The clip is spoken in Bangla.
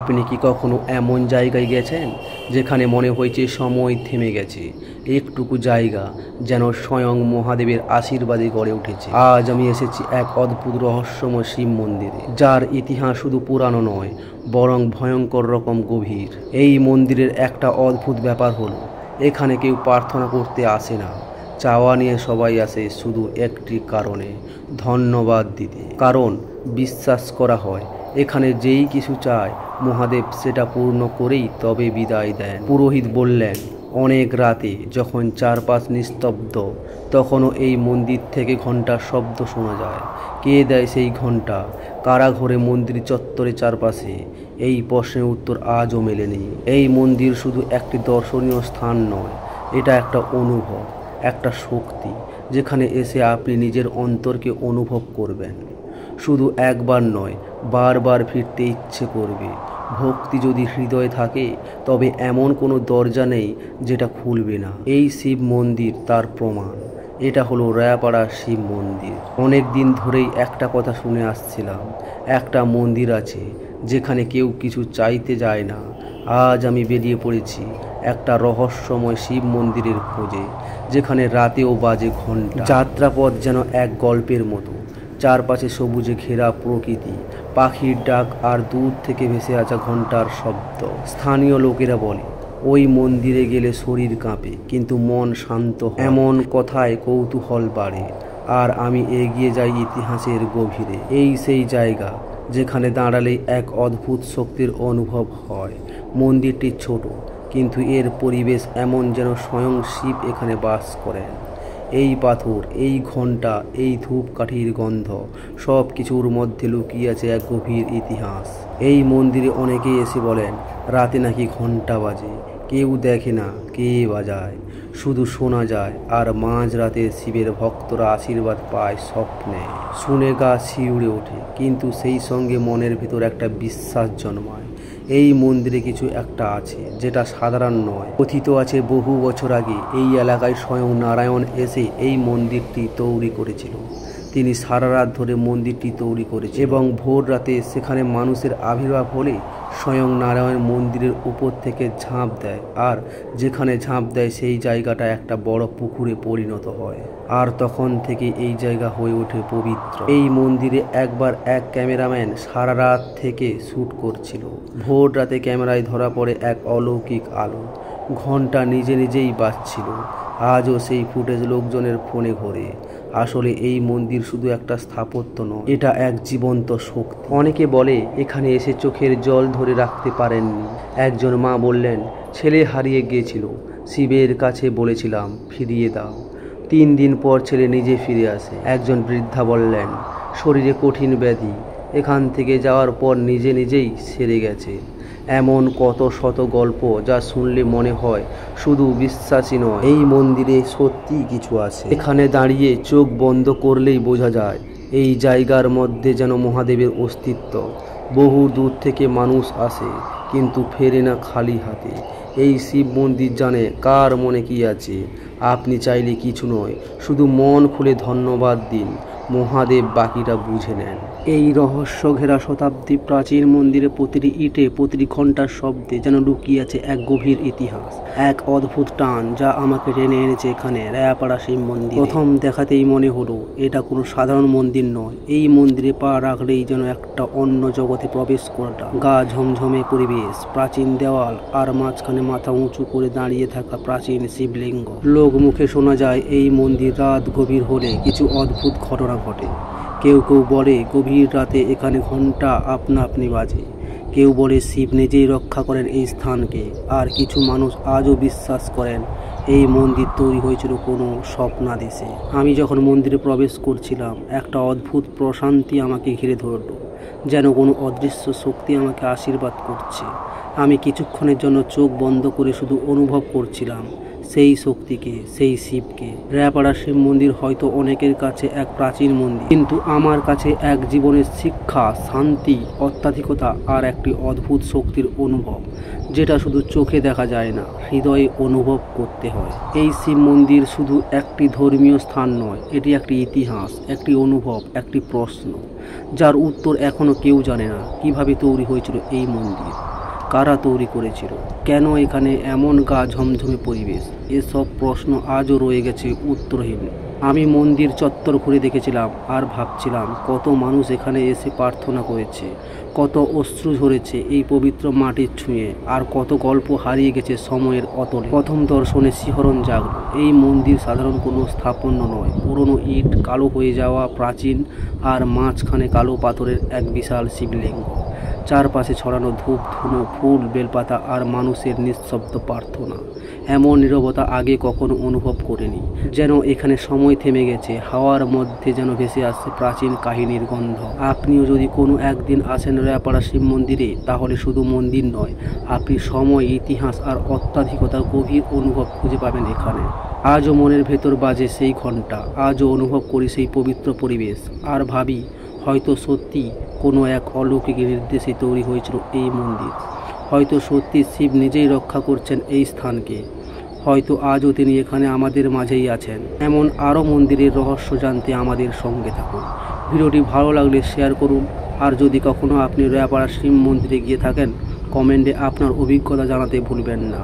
আপনি কি কখনো এমন জায়গায় গেছেন যেখানে মনে হয়েছে সময় থেমে গেছে? একটুকু জায়গা যেন স্বয়ং মহাদেবের আশীর্বাদে গড়ে উঠেছে। আজ আমি এসেছি এক অদ্ভুত রহস্যময় শিব মন্দিরে, যার ইতিহাস শুধু পুরানো নয়, বরং ভয়ঙ্কর রকম গভীর। এই মন্দিরের একটা অদ্ভুত ব্যাপার হলো, এখানে কেউ প্রার্থনা করতে আসে না, চাওয়া নিয়ে সবাই আসে শুধু একটি কারণে, ধন্যবাদ দিতে। কারণ বিশ্বাস করা হয় এখানে যেই কিছু চায় মহাদেব সেটা পূর্ণ করেই তবে বিদায় দেন। পুরোহিত বললেন, অনেক রাতে যখন চারপাশ নিস্তব্ধ, তখনও এই মন্দির থেকে ঘণ্টার শব্দ শোনা যায়। কে দেয় সেই ঘণ্টা? কারা ঘরে মন্দির চত্বরে চারপাশে? এই প্রশ্নের উত্তর আজও মেলেনি। এই মন্দির শুধু একটি দর্শনীয় স্থান নয়, এটা একটা অনুভব, একটা শক্তি, যেখানে এসে আপনি নিজের অন্তরকে অনুভব করবেন। শুধু একবার নয়, বারবার ফিরতে ইচ্ছে করবে। ভক্তি যদি হৃদয়ে থাকে, তবে এমন কোনো দরজা নেই যেটা খুলবে না। এই শিব মন্দির তার প্রমাণ। এটা হলো রায়াপাড়া শিব মন্দির। অনেক দিন ধরেই একটা কথা শুনে আসছিলাম, একটা মন্দির আছে যেখানে কেউ কিছু চাইতে যায় না। আজ আমি বেরিয়ে পড়েছি একটা রহস্যময় শিব মন্দিরের খোঁজে, যেখানে রাতেও বাজে ঘণ্টা। যাত্রাপথ যেন এক গল্পের মতো, চারপাশে সবুজে ঘেরা প্রকৃতি, পাখির ডাক আর দূর থেকে ভেসে আসা ঘণ্টার শব্দ। স্থানীয় লোকেরা বলে ওই মন্দিরে গেলে শরীর কাঁপে কিন্তু মন শান্ত হয়। এমন কথায় কৌতূহল বাড়ে, আর আমি এগিয়ে যাই ইতিহাসের গভীরে। এই সেই জায়গা যেখানে দাঁড়ালেই এক অদ্ভুত শক্তির অনুভব হয়। মন্দিরটি ছোট, কিন্তু এর পরিবেশ এমন যেন স্বয়ং শিব এখানে বাস করেন। এই পাথর, এই ঘণ্টা, এই ধূপকাঠির গন্ধ, সব কিছুর মধ্যে লুকিয়ে আছে এক গভীর ইতিহাস। এই মন্দিরে অনেকেই এসে বলেন রাতে নাকি ঘণ্টা বাজে, কেউ দেখে না কে বাজায়, শুধু শোনা যায়। আর মাঝরাতে শিবের ভক্তরা আশীর্বাদ পায় স্বপ্নে। শুনে গা শিউরে ওঠে, কিন্তু সেই সঙ্গে মনের ভিতর একটা বিশ্বাস জন্মায়। এই মন্দিরে কিছু একটা আছে যেটা সাধারণ নয়। কথিত আছে বহু বছর আগে এই এলাকায় স্বয়ং নারায়ণ এসে এই মন্দিরটি তৈরি করেছিল। তিনি সারা রাত ধরে মন্দিরটি তৈরি করেছেন এবং ভোর রাতে সেখানে মানুষের আবির্ভাব হলে স্বয়ং নারায়ণ মন্দিরের উপর থেকে ঝাঁপ দেয়, আর যেখানে ঝাঁপ দেয় সেই জায়গাটা একটা বড় পুকুরে পরিণত হয়। আর তখন থেকে এই জায়গা হয়ে ওঠে পবিত্র। এই মন্দিরে একবার এক ক্যামেরাম্যান সারা রাত থেকে শ্যুট করছিল। ভোর রাতে ক্যামেরায় ধরা পড়ে এক অলৌকিক আলো, ঘণ্টা নিজে নিজেই বাজছিল। আজও সেই ফুটেজ লোকজনের ফোনে ঘোরে। আসলে এই মন্দির শুধু একটা স্থাপত্য নয়, এটা এক জীবন্ত শক্তি। অনেকে বলে এখানে এসে চোখের জল ধরে রাখতে পারেননি। একজন মা বললেন, ছেলে হারিয়ে গিয়েছিল, শিবের কাছে বলেছিলাম ফিরিয়ে দাও। 3 দিন পর ছেলে নিজে ফিরে আসে। একজন বৃদ্ধা বললেন, শরীরে কঠিন ব্যাধি, এখান থেকে যাওয়ার পর নিজে নিজেই সেরে গেছে। এমন কত শত গল্প যা শুনলে মনে হয় শুধু বিশ্বাসই নয়, এই মন্দিরে সত্যি কিছু আছে। এখানে দাঁড়িয়ে চোখ বন্ধ করলেই বোঝা যায় এই জায়গার মধ্যে যেন মহাদেবের অস্তিত্ব। বহু দূর থেকে মানুষ আসে, কিন্তু ফেরে না খালি হাতে। এই শিব মন্দির জানে কার মনে কি আছে। আপনি চাইলে কিছু নয়, শুধু মন খুলে ধন্যবাদ দিন, মহাদেব বাকিটা বুঝে নেন। এই রহস্য ঘেরা শতাব্দী প্রাচীন মন্দিরে প্রতিটি ইটে, প্রতিটি ঘণ্টার শব্দে যেন লুকিয়ে আছে এক গভীর ইতিহাস, এক অদ্ভুত টান যা আমাকে টেনে এনেছে এখানে রায়াপাড়া শিব মন্দির। প্রথম দেখাতেই মনে হলো এটা কোনো সাধারণ মন্দির নয়। এই মন্দিরে পা রাখলেই যেন একটা অন্য জগতে প্রবেশ করাটা। গা ঝমঝমে পরিবেশ, প্রাচীন দেওয়াল, আর মাঝখানে মাথা উঁচু করে দাঁড়িয়ে থাকা প্রাচীন শিবলিঙ্গ। লোক মুখে শোনা যায় এই মন্দির রাত গভীর হলে কিছু অদ্ভুত ঘটনা ঘটে। কেউ কেউ বলে গভীর রাতে এখানে ঘণ্টা আপনা আপনি বাজে, কেউ বলে শিব নিজেই রক্ষা করেন এই স্থানকে, আর কিছু মানুষ আজও বিশ্বাস করেন এই মন্দির তৈরি হয়েছিল কোনো স্বপ্নাদেশে। আমি যখন মন্দিরে প্রবেশ করছিলাম, একটা অদ্ভুত প্রশান্তি আমাকে ঘিরে ধরল, যেন কোনো অদৃশ্য শক্তি আমাকে আশীর্বাদ করছে। আমি কিছুক্ষণের জন্য চোখ বন্ধ করে শুধু অনুভব করছিলাম সেই শক্তিকে, সেই শিবকে। রায়াপাড়া শিব মন্দির হয়তো অনেকের কাছে এক প্রাচীন মন্দির, কিন্তু আমার কাছে এক জীবনের শিক্ষা, শান্তি, আধ্যাত্মিকতা আর একটি অদ্ভুত শক্তির অনুভব, যেটা শুধু চোখে দেখা যায় না, হৃদয়ে অনুভব করতে হয়। এই শিব মন্দির শুধু একটি ধর্মীয় স্থান নয়, এটি একটি ইতিহাস, একটি অনুভব, একটি প্রশ্ন যার উত্তর এখনো কেউ জানে না। কিভাবে তৈরি হয়েছিল এই মন্দির, কারা তৈরি করেছিল, কেন এখানে এমন গা ঝমঝমে পরিবেশ, এসব প্রশ্ন আজও রয়ে গেছে উত্তরহীন। আমি মন্দির চত্বর ঘুরে দেখেছিলাম আর ভাবছিলাম কত মানুষ এখানে এসে প্রার্থনা করেছে, কত অশ্রু ঝরেছে এই পবিত্র মাটির ছুঁয়ে, আর কত গল্প হারিয়ে গেছে সময়ের অতলে। প্রথম দর্শনে শিহরণ জাগল। এই মন্দির সাধারণ কোনো স্থাপত্য নয়, পুরনো ইট, কালো হয়ে যাওয়া প্রাচীন, আর মাঝখানে কালো পাথরের এক বিশাল শিবলিঙ্গ। চারপাশে ছড়ানো ধূপ ধুনো, ফুল, বেলপাতা আর মানুষের নিঃশব্দ প্রার্থনা। এমন নীরবতা আগে কখনো অনুভব করিনি, যেন এখানে সময় থেমে গেছে। হাওয়ার মধ্যে যেন ভেসে আসছে প্রাচীন কাহিনীর গন্ধ। আপনিও যদি কোনো একদিন আসেন রায়াপাড়া শিব মন্দিরে, তাহলে শুধু মন্দির নয়, আপনি সময়, ইতিহাস আর অত্যাধিকতার গভীর অনুভব খুঁজে পাবেন এখানে। আজও মনের ভেতর বাজে সেই ঘণ্টা, আজও অনুভব করি সেই পবিত্র পরিবেশ, আর ভাবি হয়তো সত্যি কোনো এক অলৌকিক নির্দেশে তৈরি হয়েছিল এই মন্দির। হয়তো সত্যি শিব নিজেই রক্ষা করছেন এই স্থানকে। হয়তো আজও তিনি এখানে আমাদের মাঝেই আছেন। এমন আরও মন্দিরের রহস্য জানতে আমাদের সঙ্গে থাকুন। ভিডিওটি ভালো লাগলে শেয়ার করুন, আর যদি কখনও আপনি রায়াপাড়া শিব মন্দিরে গিয়ে থাকেন, কমেন্টে আপনার অভিজ্ঞতা জানাতে ভুলবেন না।